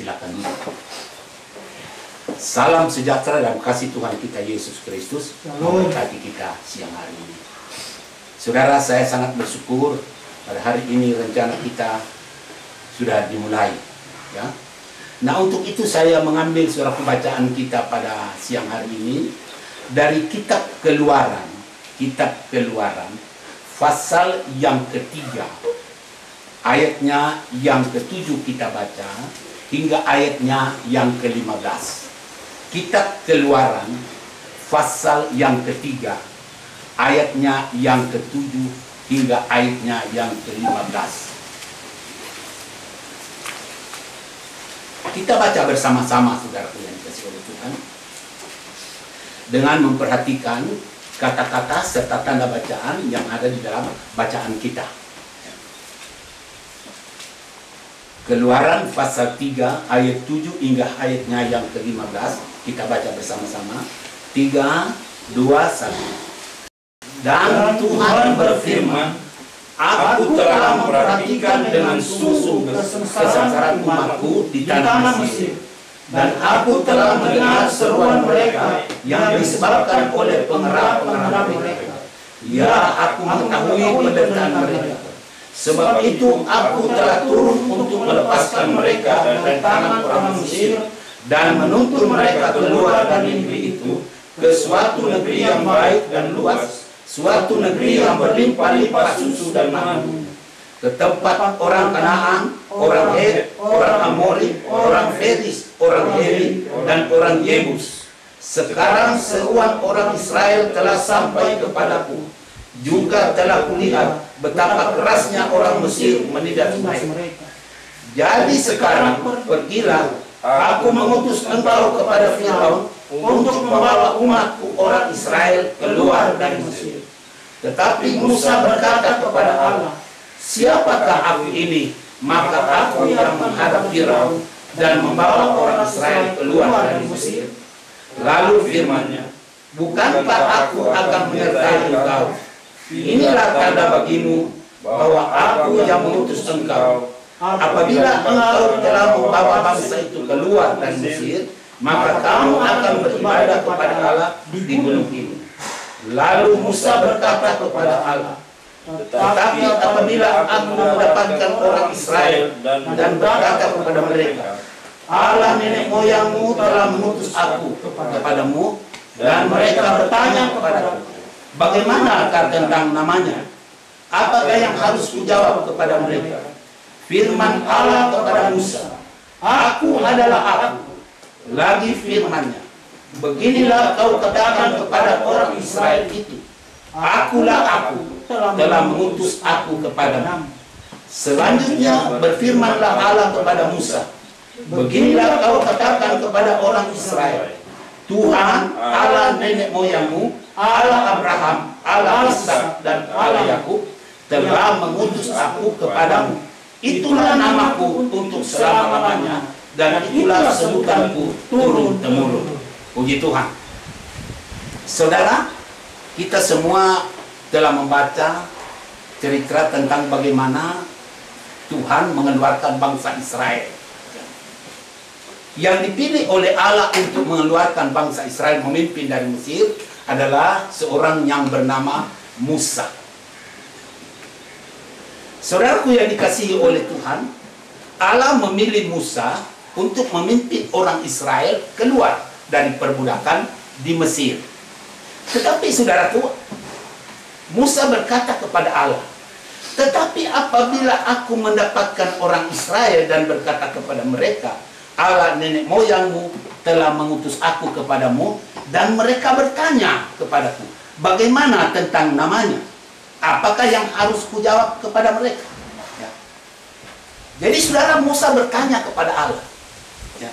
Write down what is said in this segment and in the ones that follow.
Silakan duduk. Salam sejahtera dan kasih Tuhan kita Yesus Kristus memberkati kita siang hari ini. Saudara, saya sangat bersyukur pada hari ini rencana kita sudah dimulai. Ya. Nah, untuk itu saya mengambil surah pembacaan kita pada siang hari ini dari kitab Keluaran. Kitab Keluaran, pasal yang ketiga, ayatnya yang ke-7 kita baca, hingga ayatnya yang ke-15. Kitab Keluaran, pasal yang ketiga, ayatnya yang ke-7, hingga ayatnya yang ke-15. Kita baca bersama-sama, saudara yang dikasihi oleh Tuhan, dengan memperhatikan kata-kata serta tanda bacaan yang ada di dalam bacaan kita. Keluaran pasal 3 ayat 7 hingga ayatnya yang ke-15. Kita baca bersama-sama. 3, 2, 1. Dan Tuhan berfirman, Aku telah memperhatikan dengan sungguh kesengsaraan umatku di tanah Mesir, dan aku telah mendengar seruan mereka yang disebabkan oleh pengerah-pengerah mereka. Ya, aku mengetahui penderitaan mereka. Sebab itu aku telah turun untuk melepaskan mereka dari tangan orang Mesir dan menuntun mereka keluar dari negeri itu ke suatu negeri yang baik dan luas, suatu negeri yang berlimpah-limpah susu dan madu, ke tempat orang Kanaan, orang Het, orang Amori, orang Feris, orang Heri, dan orang Yebus. Sekarang seruan orang Israel telah sampai kepadaku. Juga telah kulihat betapa kerasnya orang Mesir menindas mereka. Jadi sekarang pergilah, aku mengutus engkau kepada Firaun untuk membawa umatku orang Israel keluar dari Mesir. Tetapi Musa berkata kepada Allah, siapakah aku ini? Maka aku yang menghadap Firaun dan membawa orang Israel keluar dari Mesir. Lalu firman-Nya, bukankah aku akan menyertai engkau? Inilah tanda bagimu bahwa aku yang mengutus engkau. Apabila engkau telah membawa bangsa itu keluar dari Mesir, maka kamu akan beribadah kepada Allah di gunung ini. Lalu Musa berkata kepada Allah, tetapi apabila aku mendapatkan orang Israel dan berkata kepada mereka, Allah nenek moyangmu telah mengutus aku kepadamu, dan mereka bertanya kepadaku, bagaimana tentang namanya? Apakah yang harus kujawab kepada mereka? Firman Allah kepada Musa, aku adalah aku. Lagi firman-Nya, beginilah kau katakan kepada orang Israel itu, akulah aku, telah mengutus aku kepadamu. Selanjutnya berfirmanlah Allah kepada Musa, beginilah kau katakan kepada orang Israel, Tuhan Allah nenek moyangmu, Allah Abraham, Allah Ishak, dan Allah Yakub telah mengutus aku kepadamu. Itulah namaku untuk selama-lamanya, dan itulah sebutanku turun-temurun. Puji Tuhan. Saudara, kita semua telah membaca cerita tentang bagaimana Tuhan mengeluarkan bangsa Israel. Yang dipilih oleh Allah untuk mengeluarkan bangsa Israel memimpin dari Mesir adalah seorang yang bernama Musa. Saudaraku yang dikasihi oleh Tuhan, Allah memilih Musa untuk memimpin orang Israel keluar dari perbudakan di Mesir. Tetapi saudaraku, Musa berkata kepada Allah, tetapi apabila aku mendapatkan orang Israel dan berkata kepada mereka, Allah nenek moyangmu telah mengutus aku kepadamu, dan mereka bertanya kepadaku, bagaimana tentang namanya? Apakah yang harus kujawab kepada mereka? Ya. Jadi saudara, Musa bertanya kepada Allah, ya,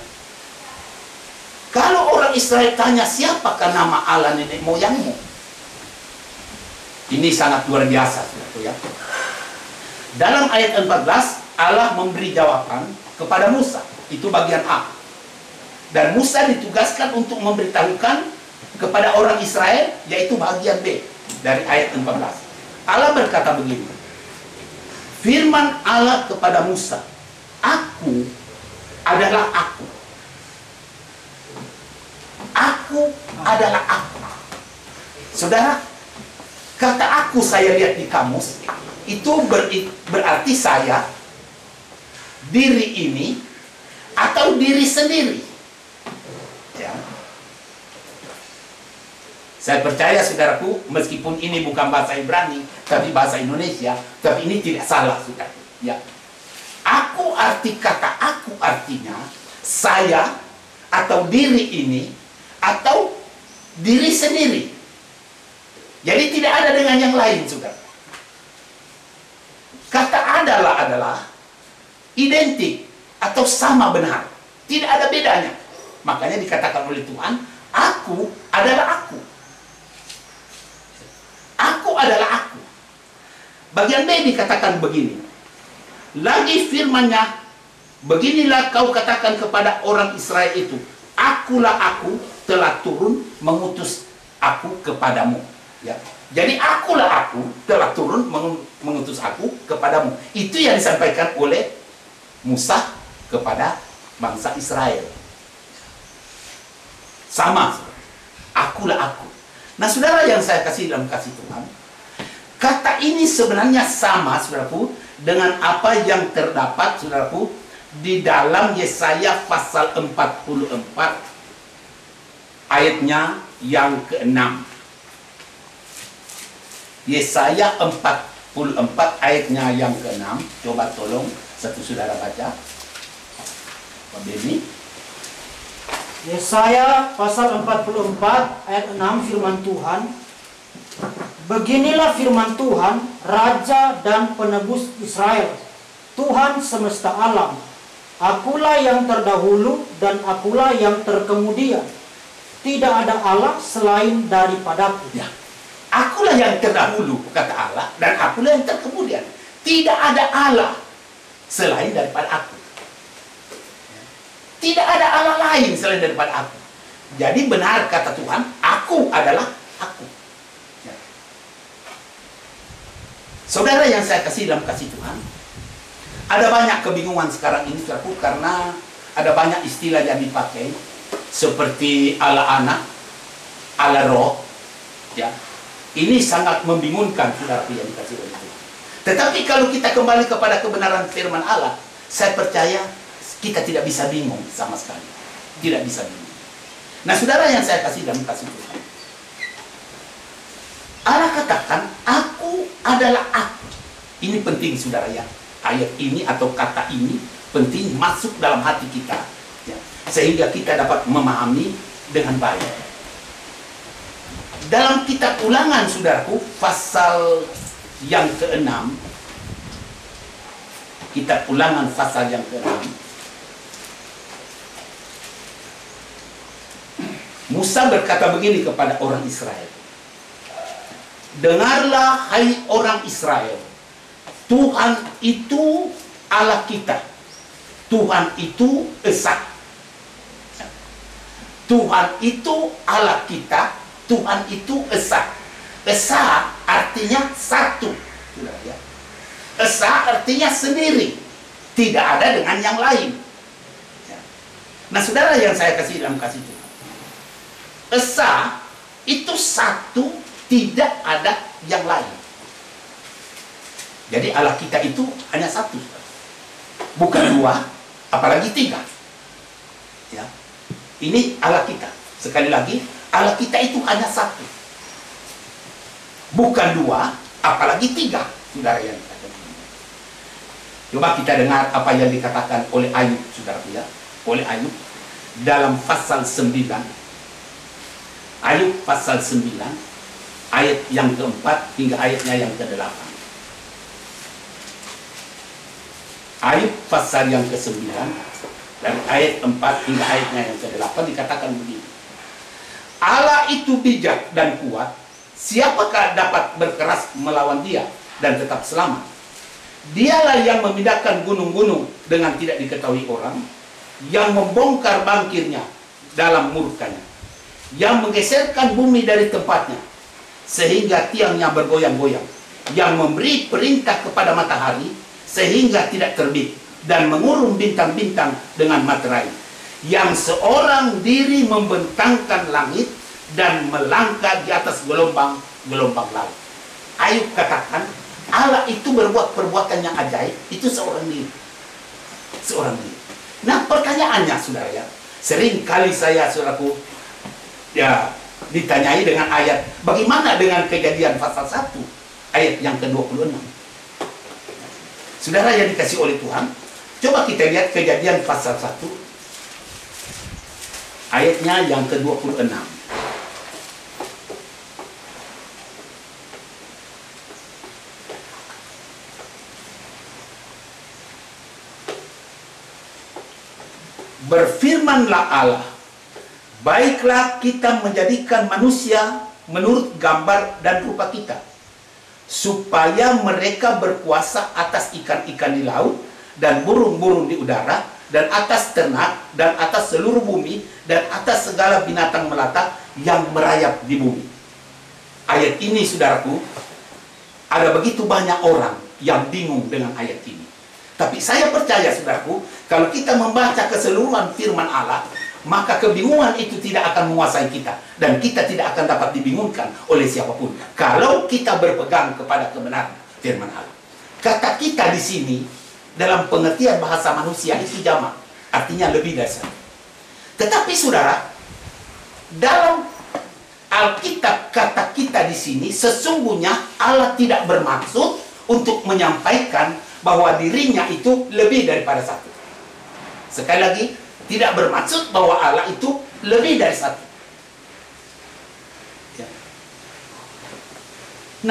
kalau orang Israel tanya siapakah nama Allah nenek moyangmu? Ini sangat luar biasa, saudaraku, ya. Dalam ayat 14 Allah memberi jawaban kepada Musa. Itu bagian A. Dan Musa ditugaskan untuk memberitahukan kepada orang Israel, yaitu bagian B dari ayat 14. Allah berkata begini, firman Allah kepada Musa, adalah aku. Aku adalah aku. Saudara, kata aku saya lihat di kamus, itu berarti saya, diri ini, atau diri sendiri. Ya. Saya percaya saudaraku, meskipun ini bukan bahasa Ibrani, tapi bahasa Indonesia, tapi ini tidak salah, saudaraku. Ya. Aku arti kata aku artinya saya atau diri ini atau diri sendiri. Jadi tidak ada dengan yang lain, saudara. Kata adalah identik atau sama benar. Tidak ada bedanya. Makanya dikatakan oleh Tuhan, aku adalah aku. Aku adalah aku. Bagian B dikatakan begini. Lagi firman-Nya, beginilah kau katakan kepada orang Israel itu, akulah aku telah turun mengutus aku kepadamu. Ya. Jadi akulah aku telah turun mengutus aku kepadamu. Itu yang disampaikan oleh Musa kepada bangsa Israel. Sama, akulah aku. Nah, saudara yang saya kasih dalam kasih Tuhan, kata ini sebenarnya sama, saudaraku, dengan apa yang terdapat, saudaraku, di dalam Yesaya pasal 44 ayatnya yang ke-6. Yesaya 44 ayatnya yang ke-6. Coba tolong satu saudara baca. Pak Beni. Yesaya pasal 44 ayat 6 firman Tuhan. Beginilah firman Tuhan, Raja dan Penebus Israel, Tuhan semesta alam. Akulah yang terdahulu dan akulah yang terkemudian. Tidak ada Allah selain daripadaku. Ya. Akulah yang terdahulu, kata Allah, dan akulah yang terkemudian. Tidak ada Allah selain daripada aku. Tidak ada Allah lain selain daripada aku. Jadi benar kata Tuhan, aku adalah aku. Ya. Saudara yang saya kasih dalam kasih Tuhan, ada banyak kebingungan sekarang ini, saudaraku, karena ada banyak istilah yang dipakai, seperti Allah anak, Allah roh. Ya. Ini sangat membingungkan, saudaraku yang dikasih oleh Tuhan. Tetapi kalau kita kembali kepada kebenaran firman Allah, saya percaya kita tidak bisa bingung sama sekali. Tidak bisa bingung. Nah, saudara yang saya kasih dalam kasih Tuhan, Allah katakan, aku adalah aku. Ini penting, saudara ya. Ayat ini atau kata ini penting masuk dalam hati kita, ya, sehingga kita dapat memahami dengan baik. Dalam kitab Ulangan, saudaraku, pasal yang ke-6, kitab Ulangan pasal yang ke-6, Musa berkata begini kepada orang Israel. Dengarlah, hai orang Israel, Tuhan itu Allah kita. Tuhan itu Esa. Tuhan itu Allah kita. Tuhan itu Esa. Esa artinya satu. Esa artinya sendiri. Tidak ada dengan yang lain. Nah, saudara yang saya kasih dalam kasih Tuhan, Esa itu satu, tidak ada yang lain. Jadi Allah kita itu hanya satu, bukan dua, apalagi tiga. Ya, ini Allah kita. Sekali lagi, Allah kita itu hanya satu, bukan dua, apalagi tiga. Saudara yang dikatakan. Coba kita dengar apa yang dikatakan oleh Ayub, saudara ya, oleh Ayub dalam pasal 9. Ayub pasal 9 ayat yang keempat hingga ayatnya yang ke-8. Ayub pasal yang ke-9 dari ayat 4 hingga ayatnya yang ke-8 dikatakan begini. Allah itu bijak dan kuat, siapakah dapat berkeras melawan dia dan tetap selamat? Dialah yang memindahkan gunung-gunung dengan tidak diketahui orang, yang membongkar bangkirnya dalam murkanya, yang menggeserkan bumi dari tempatnya sehingga tiangnya bergoyang-goyang, yang memberi perintah kepada matahari sehingga tidak terbit, dan mengurung bintang-bintang dengan materai, yang seorang diri membentangkan langit dan melangkah di atas gelombang-gelombang laut. Ayub katakan, Allah itu berbuat perbuatan yang ajaib, itu seorang diri. Seorang diri. Nah, pertanyaannya, saudara ya, sering kali saya, saudaraku, ya, ditanyai dengan ayat, bagaimana dengan Kejadian pasal 1, ayat yang ke-26. Saudara yang dikasih oleh Tuhan, coba kita lihat Kejadian pasal 1, ayatnya yang ke-26. Berfirmanlah Allah, baiklah kita menjadikan manusia menurut gambar dan rupa kita, supaya mereka berkuasa atas ikan-ikan di laut, dan burung-burung di udara, dan atas ternak, dan atas seluruh bumi, dan atas segala binatang melata yang merayap di bumi. Ayat ini, saudaraku, ada begitu banyak orang yang bingung dengan ayat ini. Tapi saya percaya, saudaraku, kalau kita membaca keseluruhan firman Allah, maka kebingungan itu tidak akan menguasai kita, dan kita tidak akan dapat dibingungkan oleh siapapun kalau kita berpegang kepada kebenaran firman Allah. Kata kita di sini dalam pengertian bahasa manusia itu jamak, artinya lebih dari satu. Tetapi saudara, dalam Alkitab kata kita di sini sesungguhnya Allah tidak bermaksud untuk menyampaikan bahwa dirinya itu lebih daripada satu. Sekali lagi, tidak bermaksud bahwa Allah itu lebih dari satu. Ya.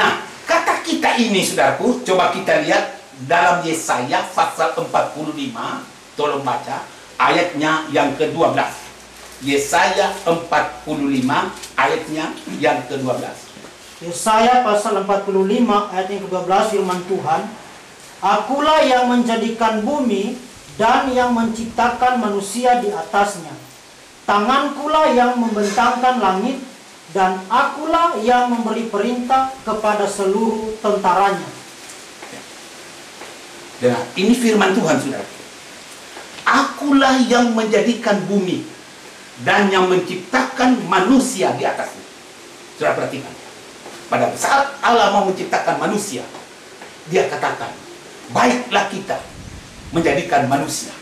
Nah, kata kita ini, saudaraku, coba kita lihat dalam Yesaya pasal 45, tolong baca ayatnya yang ke-12. Yesaya 45 ayatnya yang ke-12. Yesaya pasal 45 ayat yang ke-12, firman Tuhan, Akulah yang menjadikan bumi dan yang menciptakan manusia di atasnya. Tangankulah yang membentangkan langit, dan akulah yang memberi perintah kepada seluruh tentaranya. Dengar, ini firman Tuhan, saudara. Akulah yang menjadikan bumi dan yang menciptakan manusia di atasnya. Saudara perhatikan. Pada saat Allah mau menciptakan manusia, Dia katakan, baiklah kita menjadikan manusia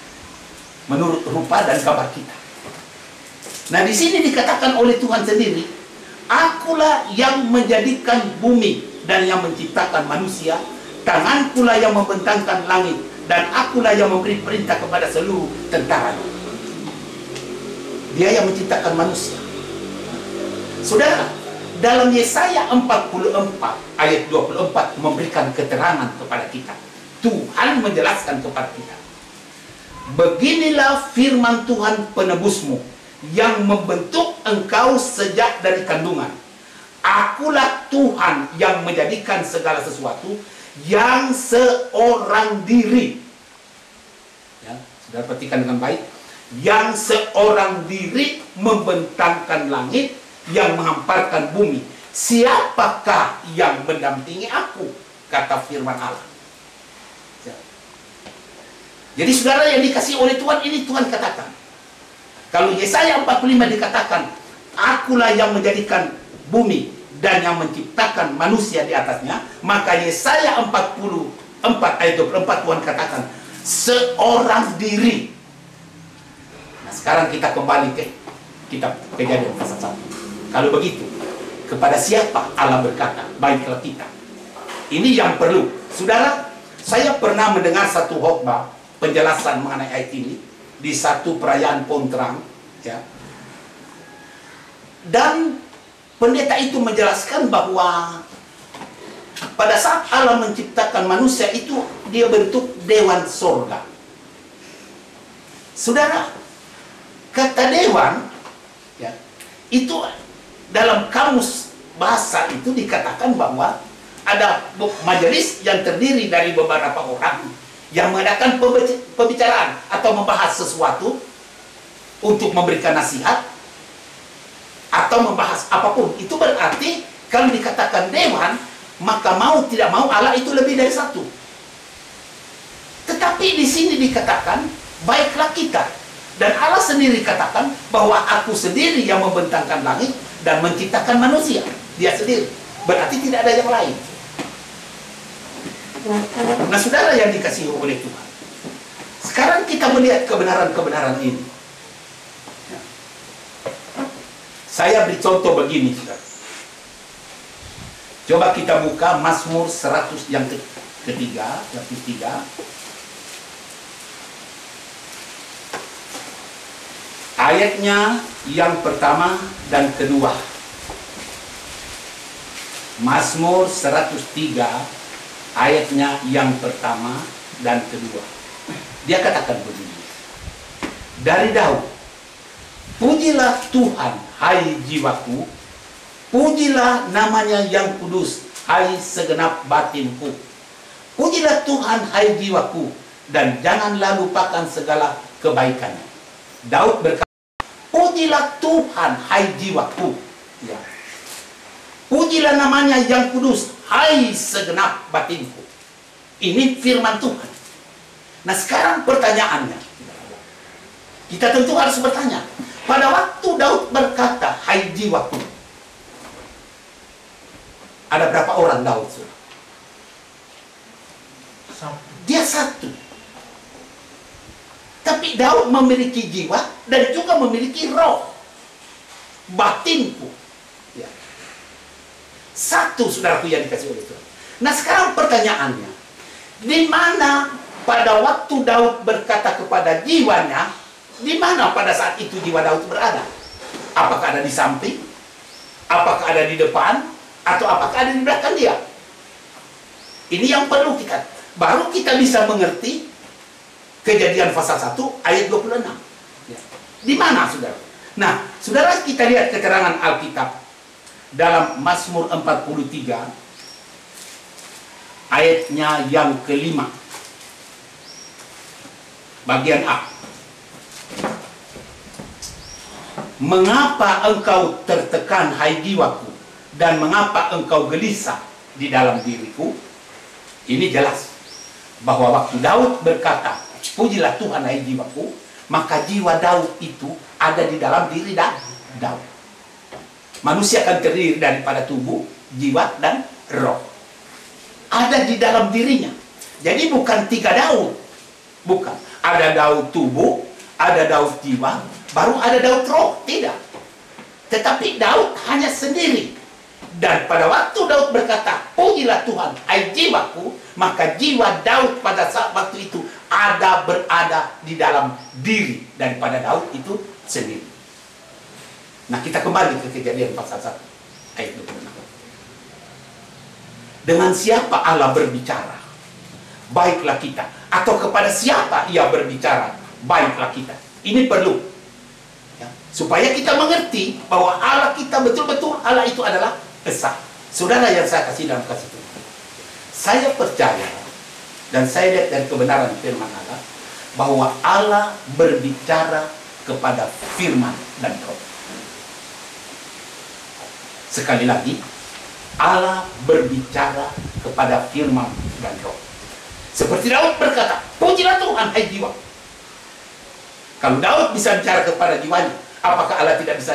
menurut rupa dan gambar kita. Nah, di sini dikatakan oleh Tuhan sendiri, akulah yang menjadikan bumi dan yang menciptakan manusia, tangankulah yang membentangkan langit, dan akulah yang memberi perintah kepada seluruh tentara. Dia yang menciptakan manusia. Saudara, dalam Yesaya 44 ayat 24 memberikan keterangan kepada kita. Tuhan menjelaskan kepada kita, beginilah firman Tuhan penebusmu, yang membentuk engkau sejak dari kandungan. Akulah Tuhan yang menjadikan segala sesuatu, yang seorang diri. Ya, saudara perhatikan dengan baik. Yang seorang diri membentangkan langit, yang menghamparkan bumi. Siapakah yang mendampingi aku? Kata firman Allah. Jadi saudara yang dikasih oleh Tuhan, ini Tuhan katakan. Kalau Yesaya 45 dikatakan, akulah yang menjadikan bumi dan yang menciptakan manusia di atasnya, maka Yesaya 44 ayat 24 Tuhan katakan, seorang diri. Nah, sekarang kita kembali ke kitab Kejadian pasal 1. Kalau begitu, kepada siapa Allah berkata, baiklah kita? Ini yang perlu. Saudara, saya pernah mendengar satu khotbah penjelasan mengenai ayat ini di satu perayaan Pohon Terang, ya. Dan pendeta itu menjelaskan bahwa pada saat Allah menciptakan manusia itu, Dia bentuk dewan sorga. Saudara, kata dewan, ya, itu dalam kamus bahasa itu dikatakan bahwa ada majelis yang terdiri dari beberapa orang yang mengadakan pembicaraan atau membahas sesuatu untuk memberikan nasihat atau membahas apapun. Itu berarti kalau dikatakan dewan, maka mau tidak mau Allah itu lebih dari satu. Tetapi Tapi di sini dikatakan, baiklah kita. Dan Allah sendiri katakan bahwa aku sendiri yang membentangkan langit dan menciptakan manusia. Dia sendiri. Berarti tidak ada yang lain. Nah, saudara yang dikasihi oleh Tuhan, sekarang kita melihat kebenaran-kebenaran ini. Saya beri contoh begini, saudara. Coba kita buka Mazmur 100 yang ketiga, lapis 3. Ayatnya yang pertama dan kedua. Mazmur 103 ayatnya yang pertama dan kedua. Dia katakan begini. Dari Daud, pujilah Tuhan, hai jiwaku, pujilah namanya yang kudus, hai segenap batinku. Pujilah Tuhan, hai jiwaku, dan janganlah lupakan segala kebaikannya. Daud berkata, pujilah Tuhan, hai jiwaku. Ya. Pujilah namanya yang kudus, hai segenap batinku. Ini firman Tuhan. Nah, sekarang pertanyaannya, kita tentu harus bertanya, pada waktu Daud berkata, hai jiwaku, ada berapa orang Daud? Dia satu. Tapi Daud memiliki jiwa dan juga memiliki roh, batinku. Ya. Satu, saudaraku yang dikasih oleh Tuhan. Nah, sekarang pertanyaannya, di mana pada waktu Daud berkata kepada jiwanya, di mana pada saat itu jiwa Daud berada? Apakah ada di samping? Apakah ada di depan? Atau apakah ada di belakang dia? Ini yang perlu kita, baru kita bisa mengerti Kejadian pasal 1 ayat 26. Ya. Di mana, saudara? Nah, saudara, kita lihat keterangan Alkitab dalam Mazmur 43 ayatnya yang kelima, bagian A. Mengapa engkau tertekan, hai jiwaku, dan mengapa engkau gelisah di dalam diriku? Ini jelas bahwa waktu Daud berkata, pujilah Tuhan, hai jiwaku, maka jiwa Daud itu ada di dalam diri Daud. Manusia akan terdiri daripada tubuh, jiwa, dan roh. Ada di dalam dirinya. Jadi bukan 3 Daud. Bukan. Ada Daud tubuh, ada Daud jiwa, baru ada Daud roh. Tidak. Tetapi Daud hanya sendiri. Dan pada waktu Daud berkata, pujilah Tuhan, hai jiwaku, maka jiwa Daud pada saat waktu itu berada di dalam diri daripada Daud itu sendiri. Nah, kita kembali ke Kejadian pasal 1 ayat 26. Dengan siapa Allah berbicara? Baiklah kita. Atau kepada siapa ia berbicara? Baiklah kita. Ini perlu ya, supaya kita mengerti bahwa Allah kita betul-betul Allah itu adalah esa. Saudara yang saya kasih dalam kasih Tuhan, saya percaya dan saya lihat dari kebenaran firman Allah bahwa Allah berbicara kepada firman dan roh. Sekali lagi, Allah berbicara kepada firman dan roh. Seperti Daud berkata, pujilah Tuhan, hai jiwa. Kalau Daud bisa bicara kepada jiwanya, apakah Allah tidak bisa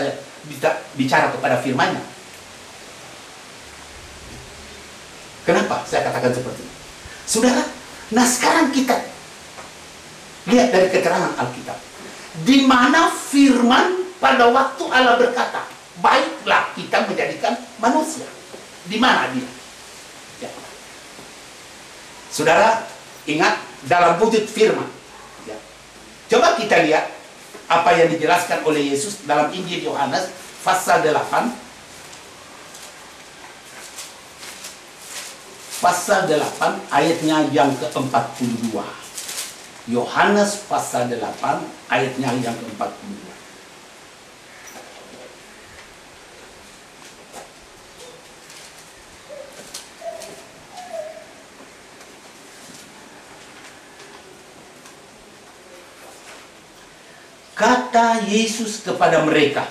bicara kepada firman-Nya? Kenapa saya katakan seperti itu? Saudara, nah sekarang kita lihat dari keterangan Alkitab. Di mana firman pada waktu Allah berkata, baiklah kita menjadikan manusia. Di mana dia? Ya. Saudara, ingat dalam wujud firman. Ya. Coba kita lihat apa yang dijelaskan oleh Yesus dalam Injil Yohanes pasal 8. Pasal 8 ayatnya yang ke-42. Yohanes pasal 8 ayatnya yang ke-42. Kata Yesus kepada mereka,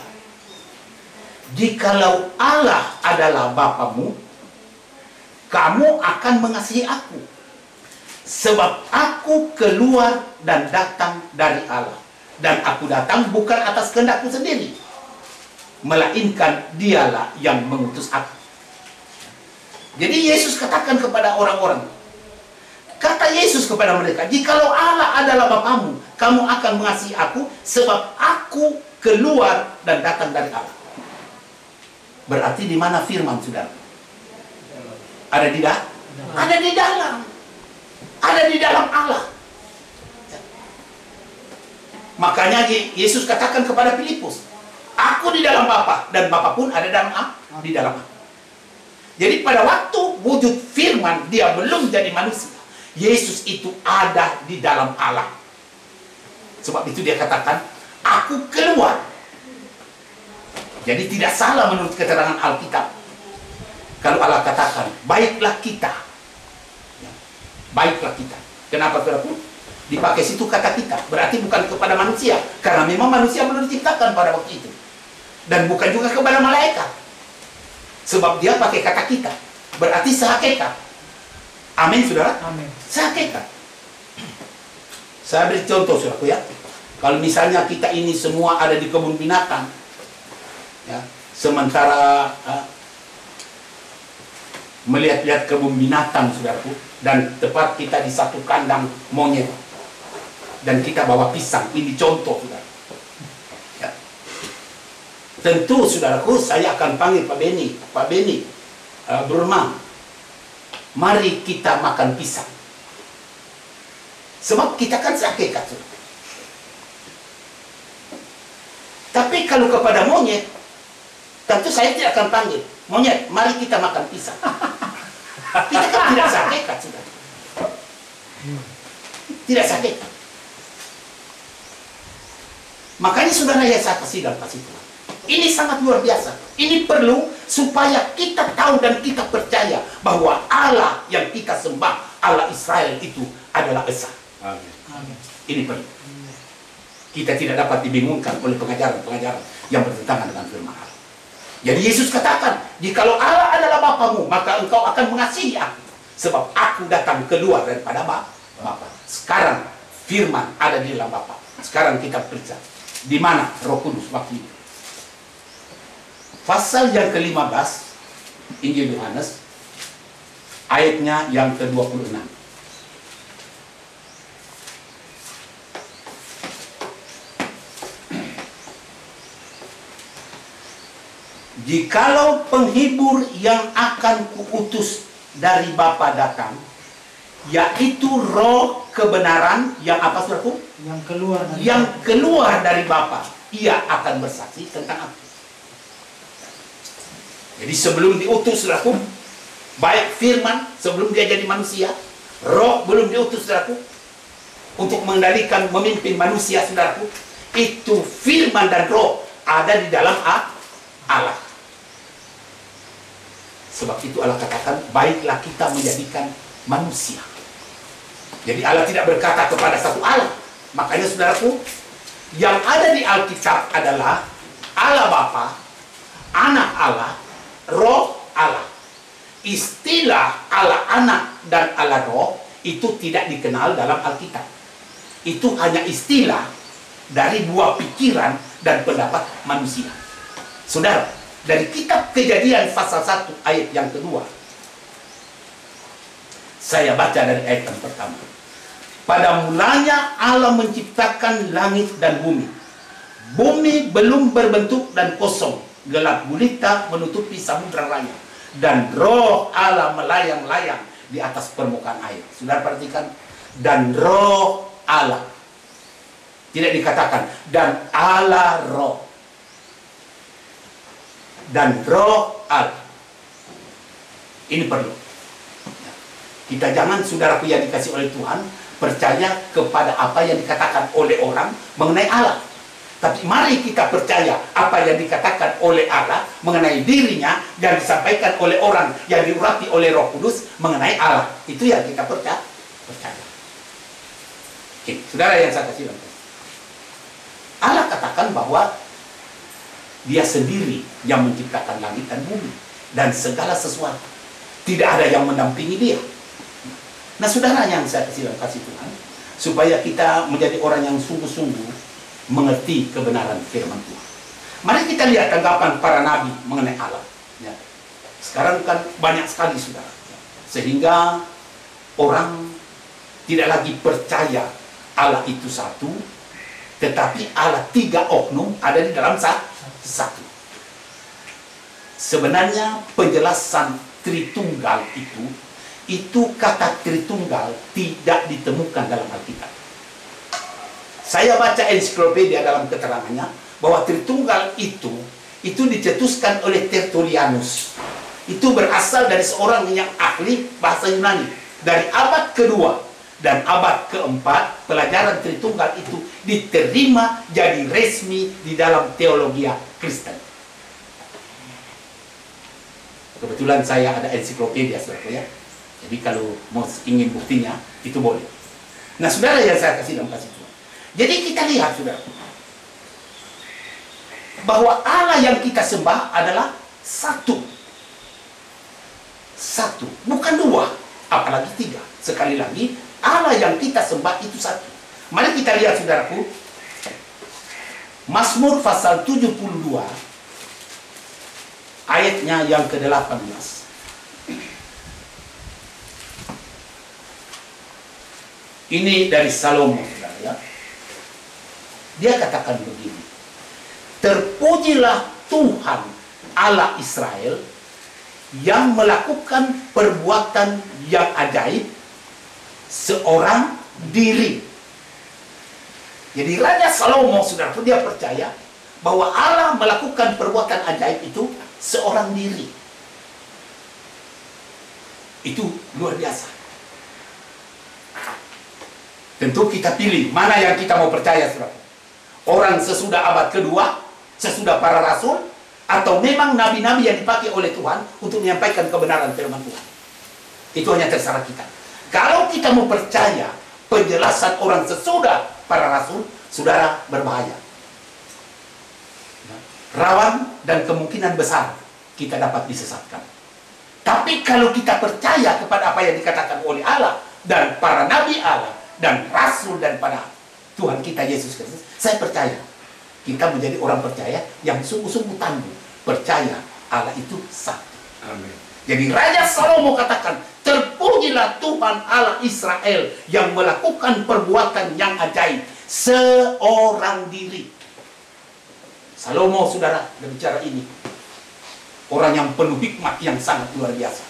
jikalau Allah adalah Bapamu, kamu akan mengasihi aku, Sebab aku keluar dan datang dari Allah. Dan aku datang bukan atas kehendakku sendiri, melainkan dialah yang mengutus aku. Jadi Yesus katakan kepada orang-orang, kata Yesus kepada mereka, jikalau Allah adalah Bapamu, kamu akan mengasihi aku, sebab aku keluar dan datang dari Allah. Berarti di mana firman, saudara? Ada di dalam? Ada di dalam. Ada di dalam Allah. Makanya Yesus katakan kepada Filipus, aku di dalam Bapa dan Bapa pun ada dalam di dalam aku. Jadi pada waktu wujud firman, dia belum jadi manusia. Yesus itu ada di dalam Allah. Sebab itu dia katakan, aku keluar. Jadi tidak salah menurut keterangan Alkitab. Kalau Allah katakan, baiklah kita. Ya, baiklah kita. Kenapa saudaraku? Dipakai situ kata kita. Berarti bukan kepada manusia. Karena memang manusia belum diciptakan pada waktu itu. Dan bukan juga kepada malaikat. Sebab dia pakai kata kita. Berarti sehakikat. Amin, saudara? Amin. Sehakikat. Saya beri contoh, saudaraku ya. Kalau misalnya kita ini semua ada di kebun binatang, ya, sementara melihat-lihat kebun binatang, saudaraku, dan tepat kita di satu kandang monyet, dan kita bawa pisang. Ini contoh, saudara. Ya. Tentu, saudaraku, saya akan panggil Pak Beni, Burma, mari kita makan pisang. Sebab kita kan sehakikat, saudara. Tapi kalau kepada monyet, tentu saya tidak akan panggil, monyet, mari kita makan pisang. Kita kan tidak sehakikat, saudara. Tidak sehakikat. Makanya saudara yang saya kasih dalam kasih Tuhan, ini sangat luar biasa. Ini perlu supaya kita tahu dan kita percaya bahwa Allah yang kita sembah, Allah Israel itu adalah Esa. Amin. Ini perlu. Kita tidak dapat dibingungkan oleh pengajaran-pengajaran yang bertentangan dengan firman Allah. Jadi Yesus katakan, jikalau Allah adalah Bapamu, maka engkau akan mengasihi aku. Sebab aku datang keluar daripada Bapa. Sekarang firman ada di dalam Bapa. Sekarang kita periksa di mana Roh Kudus waktu itu. Pasal yang ke-15 Injil Yohanes, ayatnya yang ke-26. Jikalau penghibur yang akan kuutus dari Bapa datang, yaitu Roh kebenaran yang apa, saudaraku? Yang keluar dari Bapa, ia akan bersaksi tentang aku. Jadi sebelum diutus, saudaraku, baik firman sebelum dia jadi manusia, Roh belum diutus, saudaraku, untuk mengendalikan, memimpin manusia, saudaraku. Itu firman dan Roh ada di dalam Allah. Sebab itu Allah katakan, baiklah kita menjadikan manusia. Jadi Allah tidak berkata kepada satu Allah. Makanya saudaraku, yang ada di Alkitab adalah Allah Bapa, Anak Allah, Roh Allah. Istilah Allah Anak dan Allah Roh itu tidak dikenal dalam Alkitab. Itu hanya istilah dari buah pikiran dan pendapat manusia. Saudara, dari kitab Kejadian pasal 1 ayat yang kedua, saya baca dari ayat yang pertama. Pada mulanya Allah menciptakan langit dan bumi. Bumi belum berbentuk dan kosong, gelap gulita menutupi samudra raya, dan Roh Allah melayang-layang di atas permukaan air. Saudara perhatikan, dan Roh Allah. Tidak dikatakan dan Allah Roh. Dan Roh Allah. Ini perlu. Kita jangan, saudaraku yang dikasih oleh Tuhan, percaya kepada apa yang dikatakan oleh orang mengenai Allah. Tapi mari kita percaya apa yang dikatakan oleh Allah mengenai dirinya, yang disampaikan oleh orang yang diurapi oleh Roh Kudus mengenai Allah. Itu yang kita percaya. Oke, saudara yang saya kasih contoh. Allah katakan bahwa Dia sendiri yang menciptakan langit dan bumi dan segala sesuatu. Tidak ada yang mendampingi Dia. Nah, saudara yang saya kasih Tuhan, supaya kita menjadi orang yang sungguh-sungguh mengerti kebenaran firman Tuhan. Mari kita lihat tanggapan para nabi mengenai Allah. Ya. Sekarang kan banyak sekali, saudara. Sehingga orang tidak lagi percaya Allah itu satu, tetapi Allah tiga oknum ada di dalam satu. Sebenarnya penjelasan Tritunggal itu kata Tritunggal tidak ditemukan dalam Alkitab. Saya baca ensiklopedia dalam keterangannya bahwa Tritunggal itu dicetuskan oleh Tertullianus. Itu berasal dari seorang yang ahli bahasa Yunani. Dari abad kedua dan abad keempat, pelajaran Tritunggal itu diterima jadi resmi di dalam teologi Kristen. Kebetulan saya ada ensiklopedia, saudara ya. Jadi kalau mau ingin buktinya, itu boleh. Nah, saudara yang saya kasih Tuhan. Jadi kita lihat, saudara, bahwa Allah yang kita sembah adalah satu. Satu, bukan dua, apalagi tiga. Sekali lagi, Allah yang kita sembah itu satu. Mari kita lihat, saudaraku, Mazmur pasal 72, ayatnya yang ke-18. Ini dari Salomo, saudara ya. Dia katakan begini: terpujilah Tuhan Allah Israel yang melakukan perbuatan yang ajaib seorang diri. Jadi Raja Salomo, saudara, dia percaya bahwa Allah melakukan perbuatan ajaib itu seorang diri. Itu luar biasa. Tentu kita pilih mana yang kita mau percaya, saudara. Orang sesudah abad kedua, sesudah para rasul, atau memang nabi-nabi yang dipakai oleh Tuhan untuk menyampaikan kebenaran firman Tuhan. Itu hanya terserah kita. Kalau kita mau percaya penjelasan orang sesudah para rasul, saudara, berbahaya. Rawan dan kemungkinan besar kita dapat disesatkan. Tapi kalau kita percaya kepada apa yang dikatakan oleh Allah dan para nabi Allah dan rasul dan pada Tuhan kita Yesus Kristus, saya percaya kita menjadi orang percaya yang sungguh-sungguh tangguh percaya Allah itu satu. Amin. Jadi Raja Salomo katakan, terpujilah Tuhan Allah Israel yang melakukan perbuatan yang ajaib seorang diri. Salomo, saudara, berbicara ini orang yang penuh hikmat yang sangat luar biasa.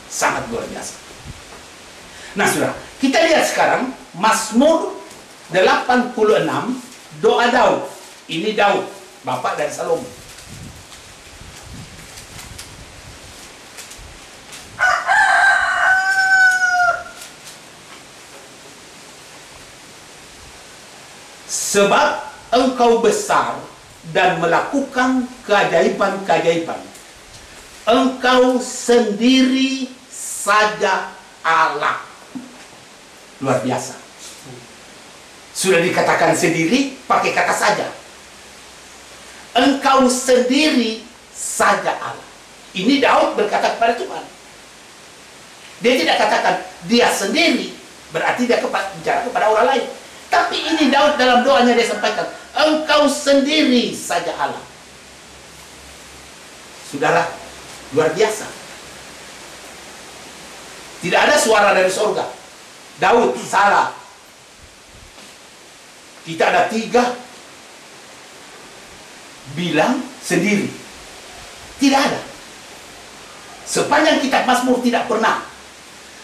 Sangat luar biasa. Nah, saudara, kita lihat sekarang Mazmur 86, doa Daud. Ini Daud, bapak dari Salomo. Sebab engkau besar dan melakukan keajaiban-keajaiban. Engkau sendiri saja Allah. Luar biasa. Sudah dikatakan sendiri, pakai kata saja. Engkau sendiri saja Allah. Ini Daud berkata kepada Tuhan. Dia tidak katakan dia sendiri, berarti dia bicara kepada orang lain. Tapi ini Daud dalam doanya dia sampaikan, engkau sendiri saja Allah. Saudara, luar biasa. Tidak ada suara dari surga. Daud salah. Kita ada tiga bilang sendiri. Tidak ada. Sepanjang kitab Mazmur tidak pernah.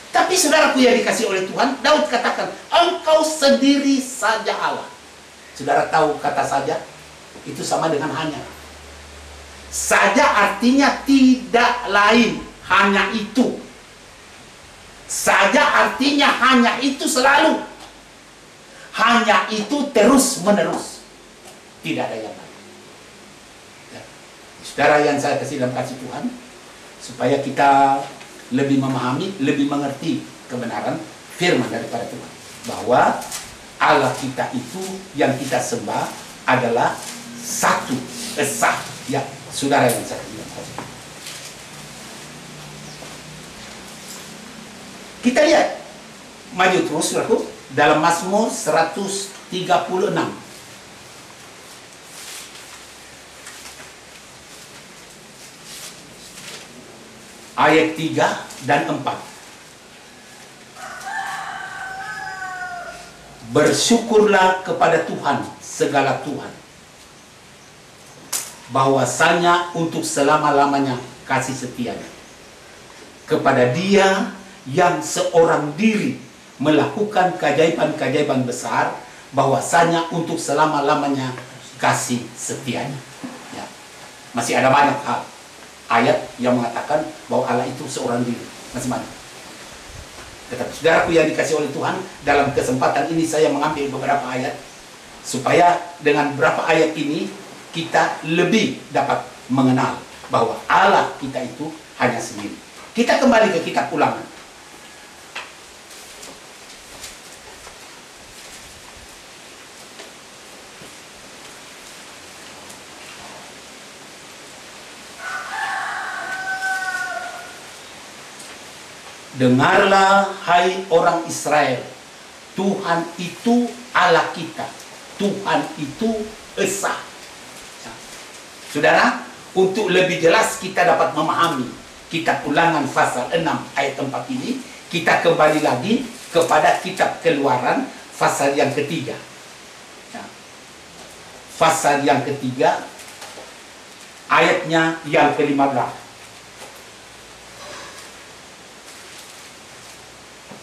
Tapi saudaraku yang dikasih oleh Tuhan, Daud katakan, engkau sendiri saja Allah. Saudara tahu kata saja? Itu sama dengan hanya. Saja artinya tidak lain, hanya itu. Saja artinya hanya itu selalu. Hanya itu terus menerus. Tidak ada yang lain. Ya. Saudara yang saya kasih dalam kasih Tuhan, supaya kita lebih memahami, lebih mengerti kebenaran firman daripada Tuhan. Bahwa Allah kita itu yang kita sembah adalah satu, esa. Ya, saudara yang saya kasih dalam kasih Tuhan. Kita lihat, maju terus saudaraku, dalam Mazmur 136. Ayat 3 dan 4. Bersyukurlah kepada Tuhan segala Tuhan, bahwasanya untuk selama-lamanya kasih setianya. Kepada Dia yang seorang diri melakukan keajaiban-keajaiban besar, bahwasanya untuk selama-lamanya kasih setianya. Ya. Masih ada banyak hal ayat yang mengatakan bahwa Allah itu seorang diri. Masih banyak. Tetapi saudaraku yang dikasih oleh Tuhan, dalam kesempatan ini saya mengambil beberapa ayat supaya dengan beberapa ayat ini kita lebih dapat mengenal bahwa Allah kita itu hanya sendiri. Kita kembali ke kitab Ulangan. Dengarlah hai orang Israel, Tuhan itu Allah kita, Tuhan itu Esa. Saudara, untuk lebih jelas kita dapat memahami kitab Ulangan pasal 6 ayat 4 ini, kita kembali lagi kepada kitab Keluaran pasal yang ketiga. Pasal yang ketiga, ayatnya yang ke-15.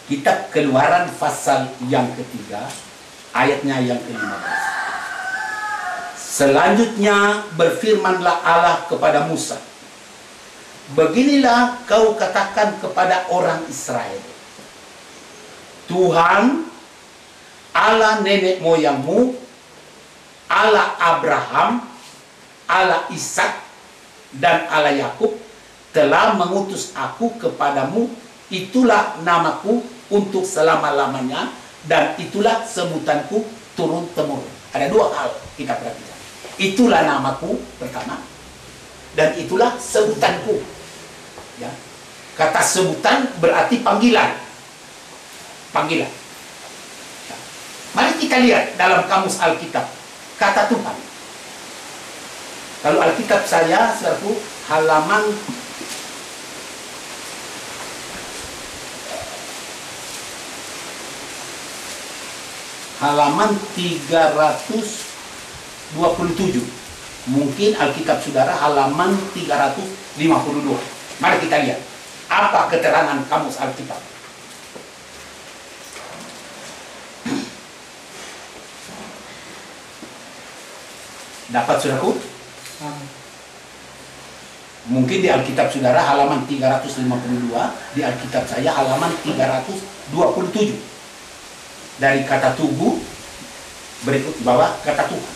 Kitab Keluaran pasal yang ketiga, ayatnya yang ke-15. Selanjutnya berfirmanlah Allah kepada Musa, beginilah kau katakan kepada orang Israel, Tuhan, Allah nenek moyangmu, Allah Abraham, Allah Ishak, dan Allah Yakub telah mengutus aku kepadamu. Itulah namaku untuk selama-lamanya, dan itulah sebutanku turun-temurun. Ada dua hal kita perhatikan. Itulah namaku pertama, dan itulah sebutanku. Ya. Kata sebutan berarti panggilan. Panggilan. Ya. Mari kita lihat dalam kamus Alkitab kata Tuhan. Kalau Alkitab saya, saudaraku, halaman halaman 327. Mungkin Alkitab saudara halaman 352. Mari kita lihat apa keterangan kamus Alkitab. Dapat saudaraku? Mungkin di Alkitab saudara halaman 352, di Alkitab saya halaman 327. Dari kata tubuh, berikut bawah kata Tuhan.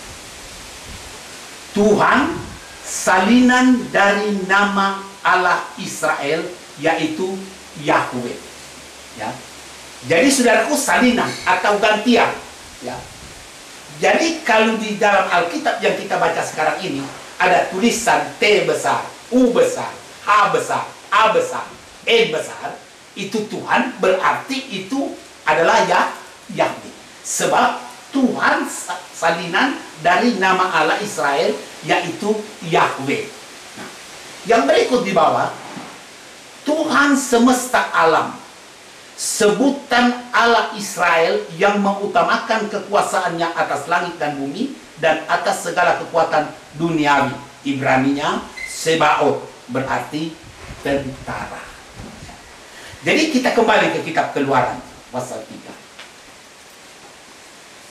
Tuhan salinan dari nama Allah Israel, yaitu Yahweh. Ya. Jadi saudaraku, salinan atau gantian. Ya. Jadi kalau di dalam Alkitab yang kita baca sekarang ini ada tulisan T besar, U besar, H besar, A besar, E besar, itu Tuhan, berarti itu adalah Yahweh. Sebab Tuhan salinan dari nama Allah Israel, yaitu Yahweh. Nah, yang berikut di bawah, Tuhan semesta alam, sebutan Allah Israel yang mengutamakan kekuasaannya atas langit dan bumi dan atas segala kekuatan duniawi. Ibraninya Sebaot, berarti tentara. Jadi kita kembali ke kitab Keluaran pasal 3.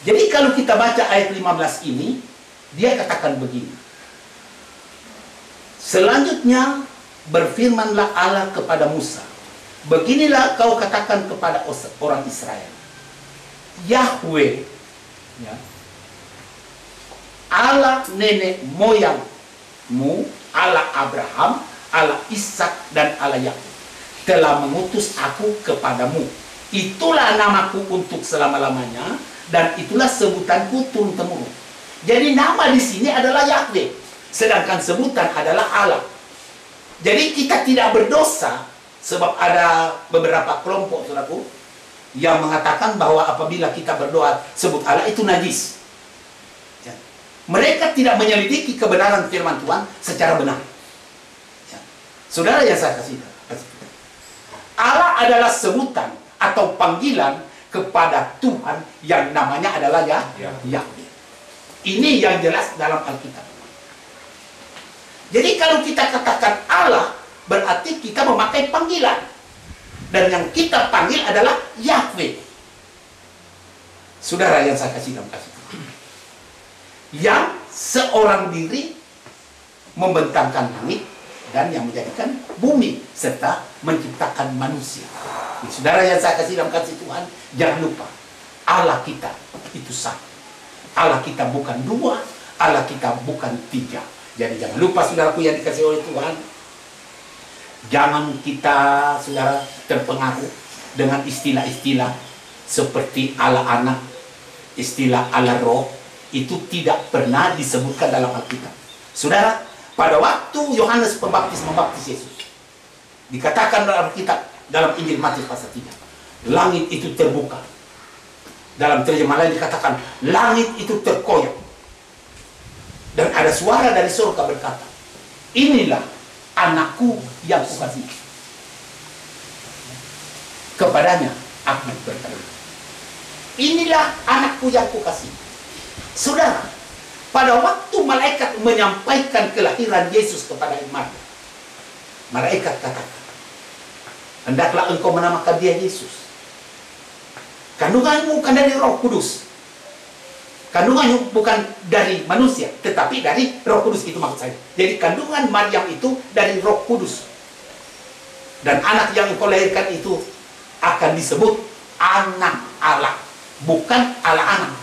Jadi kalau kita baca ayat 15 ini, dia katakan begini. Selanjutnya berfirmanlah Allah kepada Musa, beginilah kau katakan kepada orang Israel, Yahweh, ya, Allah nenek moyangmu, Allah Abraham, Allah Ishak, dan Allah Yakub telah mengutus aku kepadamu. Itulah namaku untuk selama-lamanya, dan itulah sebutanku turun-temurun. Jadi nama di sini adalah Yahweh, sedangkan sebutan adalah Allah. Jadi kita tidak berdosa Sebab ada beberapa kelompok, saudaraku, yang mengatakan bahwa apabila kita berdoa sebut Allah itu najis. Ya. Mereka tidak menyelidiki kebenaran firman Tuhan secara benar. Ya. Saudara yang saya kasih, Allah adalah sebutan atau panggilan kepada Tuhan yang namanya adalah Yahweh. Ini yang jelas dalam Alkitab. Jadi kalau kita katakan Allah, berarti kita memakai panggilan. Dan yang kita panggil adalah Yahweh. Saudara yang saya kasih dalam kasih Tuhan, yang seorang diri membentangkan langit dan yang menjadikan bumi serta menciptakan manusia. Saudara yang saya kasih dalam kasih Tuhan, jangan lupa Allah kita itu satu. Allah kita bukan dua, Allah kita bukan tiga. Jadi jangan lupa saudaraku yang dikasih oleh Tuhan, jangan kita, saudara, terpengaruh dengan istilah-istilah seperti Allah anak, istilah Allah roh. Itu tidak pernah disebutkan dalam Alkitab. Saudara, pada waktu Yohanes Pembaptis membaptis Yesus, dikatakan dalam Alkitab, dalam Injil Matius pasal 3, langit itu terbuka. Dalam terjemahan lain dikatakan, langit itu terkoyak. Dan ada suara dari surga berkata, inilah anakku yang kukasihi, kepadanya aku berkenan. Inilah anakku yang kukasihi. Saudara, pada waktu malaikat menyampaikan kelahiran Yesus kepada Maria, malaikat katakan, hendaklah engkau menamakan dia Yesus. Kandunganmu bukan dari Roh Kudus. Kandungannya bukan dari manusia, tetapi dari Roh Kudus, itu maksud saya. Jadi kandungan Maryam itu dari Roh Kudus. Dan anak yang engkau lahirkan itu akan disebut anak Allah, bukan Allah anak.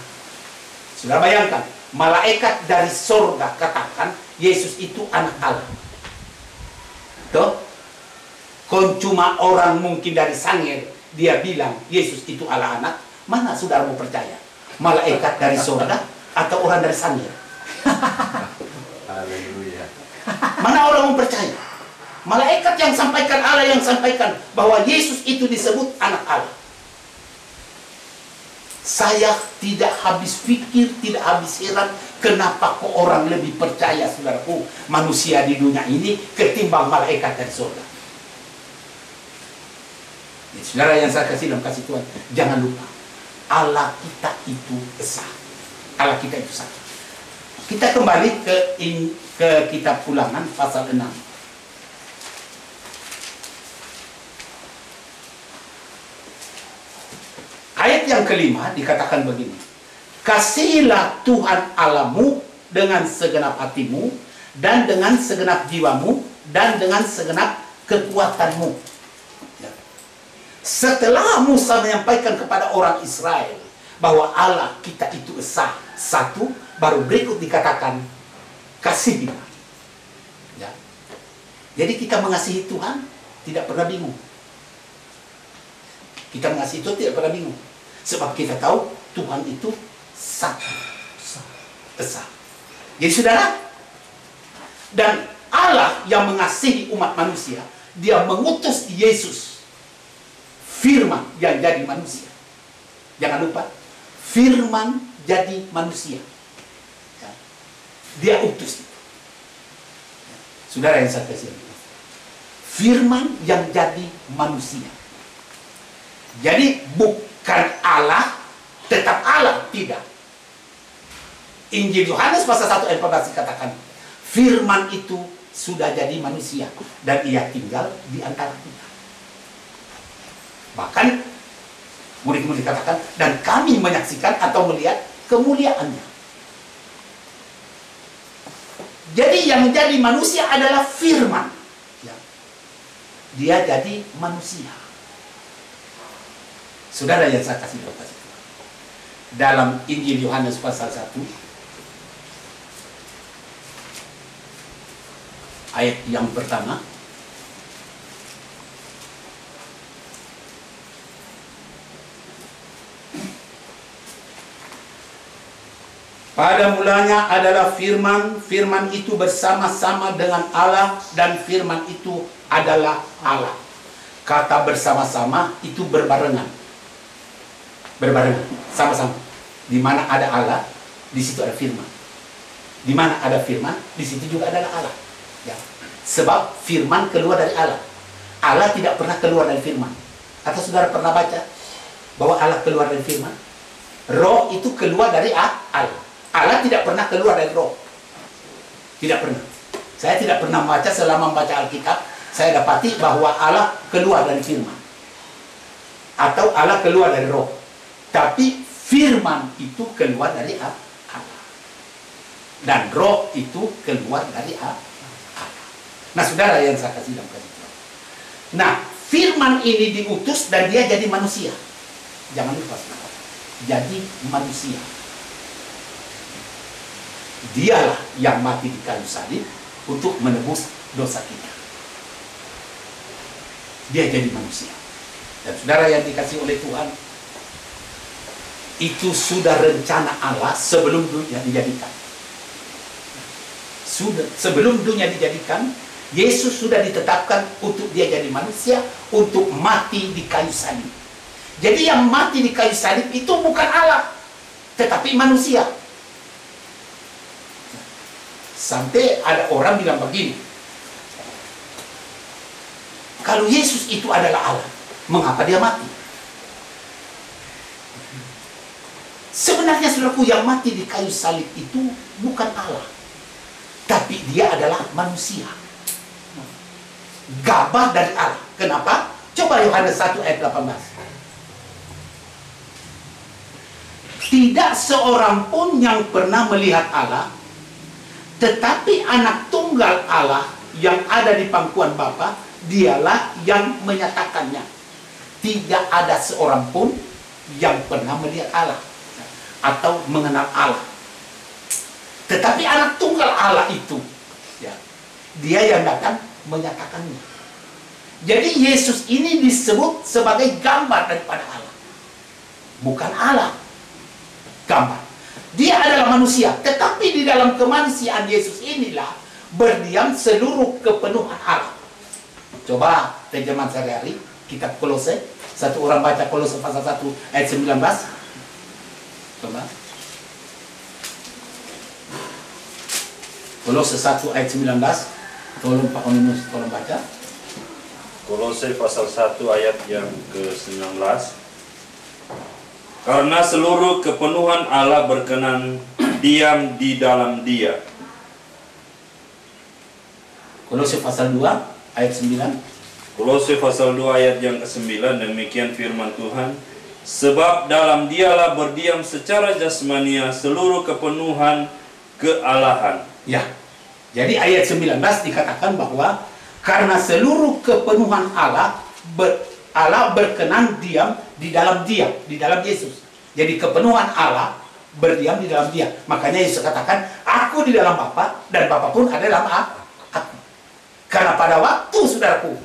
Sudah bayangkan, malaikat dari sorga katakan Yesus itu anak Allah. Tuh, kon cuma orang mungkin dari Sangir dia bilang Yesus itu Allah anak. Mana saudara mau percaya? Malaikat dari sorga atau orang dari Sangir? Haleluya. Mana orang mau percaya? Malaikat yang sampaikan, Allah yang sampaikan bahwa Yesus itu disebut anak Allah. Saya tidak habis pikir, tidak habis heran kenapa kok orang lebih percaya, saudaraku, manusia di dunia ini ketimbang malaikat dari surga. Ya, saudara yang saya kasih dalam kasih Tuhan, jangan lupa Allah kita itu esa. Allah kita itu satu. Kita kembali ke kitab Ulangan pasal 6. Ayat yang kelima dikatakan begini, kasihilah Tuhan Allahmu dengan segenap hatimu, dan dengan segenap jiwamu, dan dengan segenap kekuatanmu. Ya. Setelah Musa menyampaikan kepada orang Israel bahwa Allah kita itu esa, satu, baru berikut dikatakan kasihilah. Ya. Jadi kita mengasihi Tuhan tidak pernah bingung. Kita mengasihi Tuhan tidak pernah bingung. Sebab kita tahu Tuhan itu satu. Esa. Jadi saudara, dan Allah yang mengasihi umat manusia, dia mengutus Yesus, firman yang jadi manusia. Jangan lupa, firman jadi manusia. Dia utus itu. Saudara yang saya kasih, firman yang jadi manusia. Jadi bukan Allah, tetap Allah, tidak. Injil Yohanes pasal 1 ayat 14 dikatakan, firman itu sudah jadi manusia dan ia tinggal di antara kita. Bahkan murid-murid dikatakan, dan kami menyaksikan atau melihat kemuliaannya. Jadi yang menjadi manusia adalah firman. Ya. Dia jadi manusia. Saudara yang saya kasih tahu, dalam Injil Yohanes pasal 1 ayat yang pertama, pada mulanya adalah firman, firman itu bersama-sama dengan Allah, dan firman itu adalah Allah. Kata bersama-sama itu berbarengan. Berbarengan, sama-sama. Di mana ada Allah, di situ ada firman. Di mana ada firman, di situ juga adalah Allah. Ya. Sebab firman keluar dari Allah. Allah tidak pernah keluar dari firman. Atau saudara pernah baca bahwa Allah keluar dari firman? Roh itu keluar dari Allah. Allah tidak pernah keluar dari roh. Tidak pernah. Saya tidak pernah membaca, selama membaca Alkitab, saya dapati bahwa Allah keluar dari firman. Atau Allah keluar dari roh. Tapi firman itu keluar dari Allah. Dan roh itu keluar dari Allah. Nah, saudara yang saya kasih dalam kasih tahu. Nah, firman ini diutus dan dia jadi manusia. Jangan lupa, saudara. Jadi manusia. Dialah yang mati di kayu salib untuk menebus dosa kita. Dia jadi manusia. Dan saudara yang dikasih oleh Tuhan, itu sudah rencana Allah sebelum dunia dijadikan. Sebelum dunia dijadikan, Yesus sudah ditetapkan untuk dia jadi manusia, untuk mati di kayu salib. Jadi yang mati di kayu salib itu bukan Allah, tetapi manusia. Sampai ada orang bilang begini, kalau Yesus itu adalah Allah, mengapa dia mati? Sebenarnya saudaraku, yang mati di kayu salib itu bukan Allah, tapi dia adalah manusia. Gambar dari Allah. Kenapa? Coba Yohanes 1 ayat 18. Tidak seorang pun yang pernah melihat Allah, tetapi anak tunggal Allah yang ada di pangkuan Bapa, dialah yang menyatakannya. Tidak ada seorang pun yang pernah melihat Allah atau mengenal Allah. Tetapi anak tunggal Allah itu, ya, dia yang datang menyatakannya. Jadi Yesus ini disebut sebagai gambar daripada Allah, bukan Allah. Gambar. Dia adalah manusia, tetapi di dalam kemanusiaan Yesus inilah berdiam seluruh kepenuhan Allah. Coba terjemahan sehari-hari, kitab Kolose. Satu orang baca Kolose pasal 1 ayat 19. Coba. Kolose 1 ayat 19. Tolong Pak Onimus, tolong baca. Kolose pasal 1 ayat yang ke-19. Karena seluruh kepenuhan Allah berkenan diam di dalam Dia. Kolose pasal 2 ayat 9. Kolose pasal 2 ayat yang ke-9, demikian firman Tuhan. Sebab dalam Dialah berdiam secara jasmania seluruh kepenuhan kealahan. Ya. Jadi ayat 19 dikatakan bahwa karena seluruh kepenuhan Allah berkenan diam di dalam Dia, di dalam Yesus. Jadi kepenuhan Allah berdiam di dalam Dia. Makanya Yesus katakan, aku di dalam Bapa dan Bapa pun ada dalam aku. Karena pada waktu, saudaraku,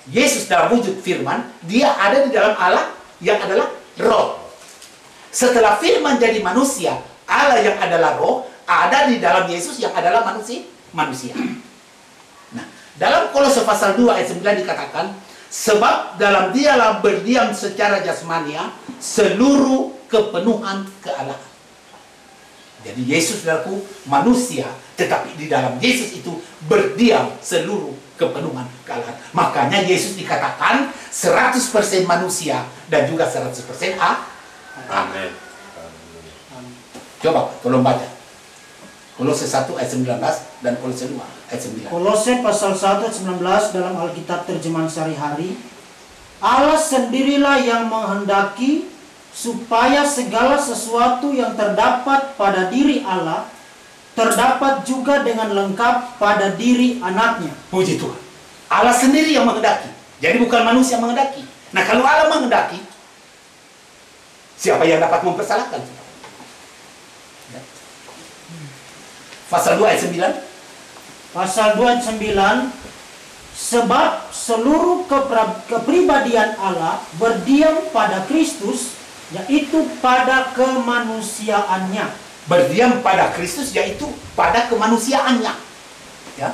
Yesus dalam wujud firman, dia ada di dalam Allah yang adalah roh. Setelah firman jadi manusia, Allah yang adalah roh ada di dalam Yesus yang adalah manusia. Nah, dalam Kolose pasal 2 ayat 9 dikatakan, sebab dalam Dialah berdiam secara jasmania seluruh kepenuhan kealahan. Jadi Yesus saudaraku manusia, tetapi di dalam Yesus itu berdiam seluruh kepenuhan kealahan. Makanya Yesus dikatakan 100% manusia dan juga 100% Allah. Amin. Coba tolong baca Kolose 1 ayat 19 dan Kolose 2 ayat 9. Kolose pasal 1 ayat 19 dalam Alkitab terjemahan sehari-hari. Allah sendirilah yang menghendaki supaya segala sesuatu yang terdapat pada diri Allah terdapat juga dengan lengkap pada diri anaknya. Puji Tuhan. Allah sendiri yang menghendaki. Jadi bukan manusia yang menghendaki. Nah, kalau Allah menghendaki, siapa yang dapat mempersalahkan? Ya. Pasal 2 ayat 9. Pasal 2 ayat 9. Sebab seluruh kepribadian Allah berdiam pada Kristus, yaitu pada kemanusiaannya. Berdiam pada Kristus, yaitu pada kemanusiaannya. Ya.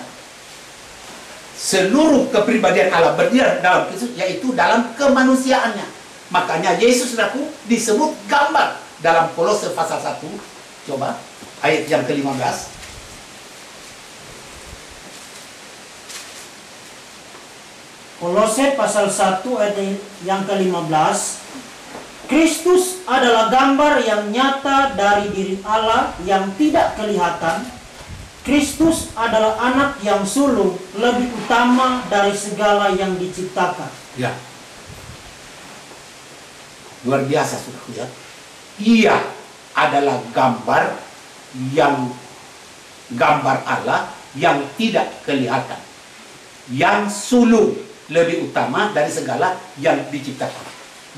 seluruh kepribadian Allah berdiam dalam Kristus, yaitu dalam kemanusiaannya. Makanya Yesus saudaraku disebut gambar dalam Kolose pasal 1. Coba ayat yang ke-15. Kolose pasal 1 ayat yang ke-15. Kristus adalah gambar yang nyata dari diri Allah yang tidak kelihatan. Kristus adalah anak yang sulung, lebih utama dari segala yang diciptakan. Ya. Luar biasa saudaraku ya. Ia adalah gambar Allah yang tidak kelihatan, yang sulung, lebih utama dari segala yang diciptakan.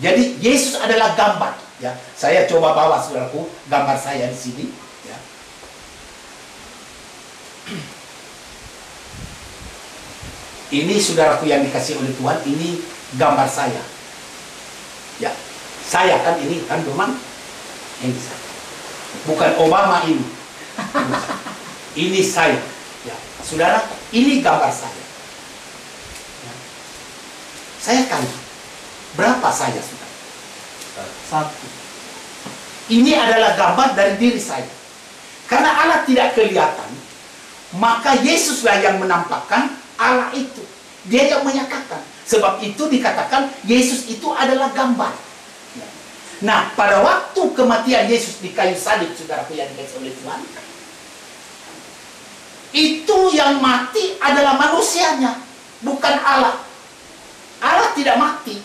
Jadi Yesus adalah gambar. Ya, saya coba bawa saudaraku gambar saya di sini. Ya. Ini saudaraku yang dikasih oleh Tuhan. Ini gambar saya. Ya, saya kan ini kan memang ini saya. Bukan Obama ini. Ini saya. Ya, saudara, ini gambar saya. Saya tanya, berapa saya sudah? 1. Ini adalah gambar dari diri saya. Karena Allah tidak kelihatan, maka Yesuslah yang menampakkan Allah itu. Dia yang menyatakan. Sebab itu dikatakan Yesus itu adalah gambar. Nah, pada waktu kematian Yesus di kayu salib, saudaraku yang dikasih oleh Tuhan, itu yang mati adalah manusianya, bukan Allah. Allah tidak mati.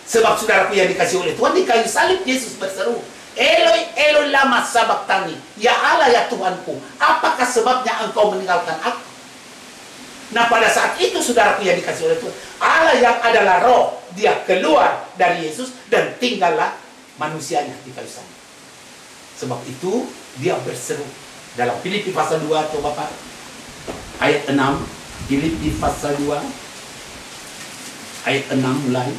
Sebab saudaraku yang dikasih oleh Tuhan, di kayu salib Yesus berseru, Eloi, Eloi lama sabachthani. Ya Allah, ya Tuhanku, apakah sebabnya engkau meninggalkan aku? Nah, pada saat itu saudaraku yang dikasih oleh Tuhan, Allah yang adalah roh, dia keluar dari Yesus dan tinggallah manusianya di kayu salib. Sebab itu dia berseru dalam Filipi pasal 2, coba Pak, ayat 6. Filipi pasal 2 ayat 6 mulai.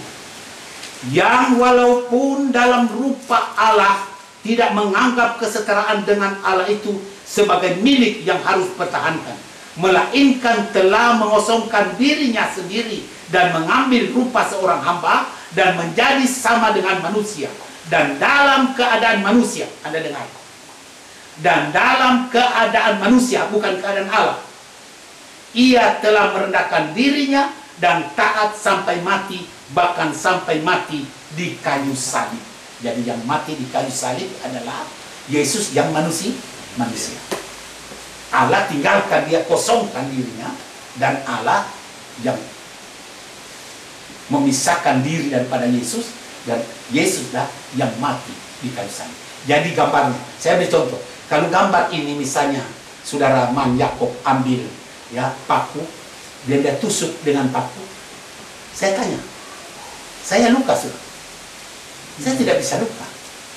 Yang walaupun dalam rupa Allah tidak menganggap kesetaraan dengan Allah itu sebagai milik yang harus pertahankan, melainkan telah mengosongkan dirinya sendiri dan mengambil rupa seorang hamba dan menjadi sama dengan manusia. Dan dalam keadaan manusia, Anda dengar, dan dalam keadaan manusia, bukan keadaan Allah, ia telah merendahkan dirinya dan taat sampai mati, bahkan sampai mati di kayu salib. Jadi yang mati di kayu salib adalah Yesus yang manusia. Allah tinggalkan dia, kosongkan dirinya, dan Allah yang memisahkan diri daripada Yesus, dan Yesuslah yang mati di kayu salib. Jadi gambarnya, saya beri contoh. Kalau gambar ini misalnya saudara Man Yakob ambil ya paku, dia tusuk dengan paku. Saya tanya, saya luka sudah. Saya tidak bisa luka,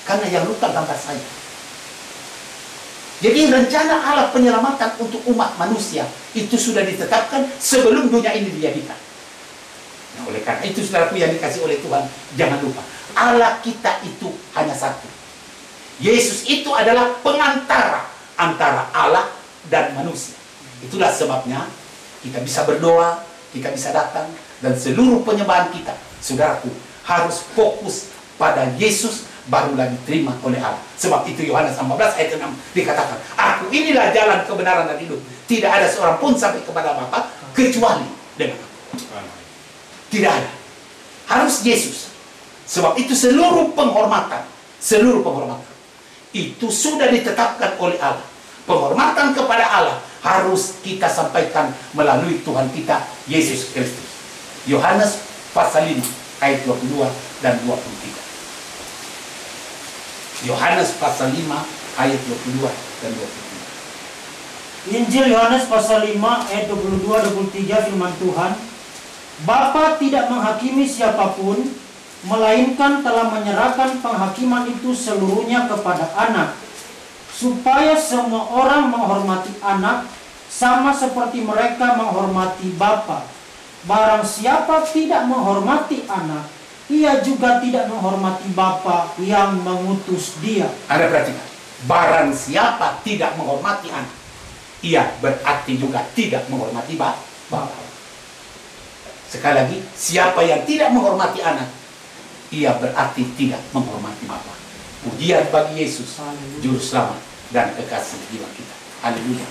karena yang luka gambar saya. Jadi rencana Allah penyelamatan untuk umat manusia itu sudah ditetapkan sebelum dunia ini dijadikan. Nah, oleh karena itu saudaraku yang dikasih oleh Tuhan, jangan lupa, Allah kita itu hanya satu. Yesus itu adalah pengantara antara Allah dan manusia. Itulah sebabnya kita bisa berdoa, kita bisa datang, dan seluruh penyembahan kita, saudaraku, harus fokus pada Yesus, barulah diterima oleh Allah. Sebab itu Yohanes 14 ayat 6 dikatakan, aku inilah jalan kebenaran dan hidup. Tidak ada seorang pun sampai kepada Bapa kecuali dengan aku. Tidak ada. Harus Yesus. Sebab itu seluruh penghormatan itu sudah ditetapkan oleh Allah. Penghormatan kepada Allah harus kita sampaikan melalui Tuhan kita Yesus Kristus. Yohanes pasal 5 ayat 22 dan 23. Yohanes pasal 5 ayat 22 dan 23. Injil Yohanes pasal 5 ayat 22-23 firman Tuhan, Bapa tidak menghakimi siapapun, melainkan telah menyerahkan penghakiman itu seluruhnya kepada Anak, supaya semua orang menghormati Anak sama seperti mereka menghormati Bapa. Barang siapa tidak menghormati Anak, ia juga tidak menghormati Bapa yang mengutus dia. Anda perhatikan, barang siapa tidak menghormati Anak, ia berarti juga tidak menghormati Bapa. Sekali lagi, siapa yang tidak menghormati anak, ia berarti tidak menghormati Bapa. Pujian bagi Yesus, Juru Selamat dan Kekasih jiwa kita. Haleluya.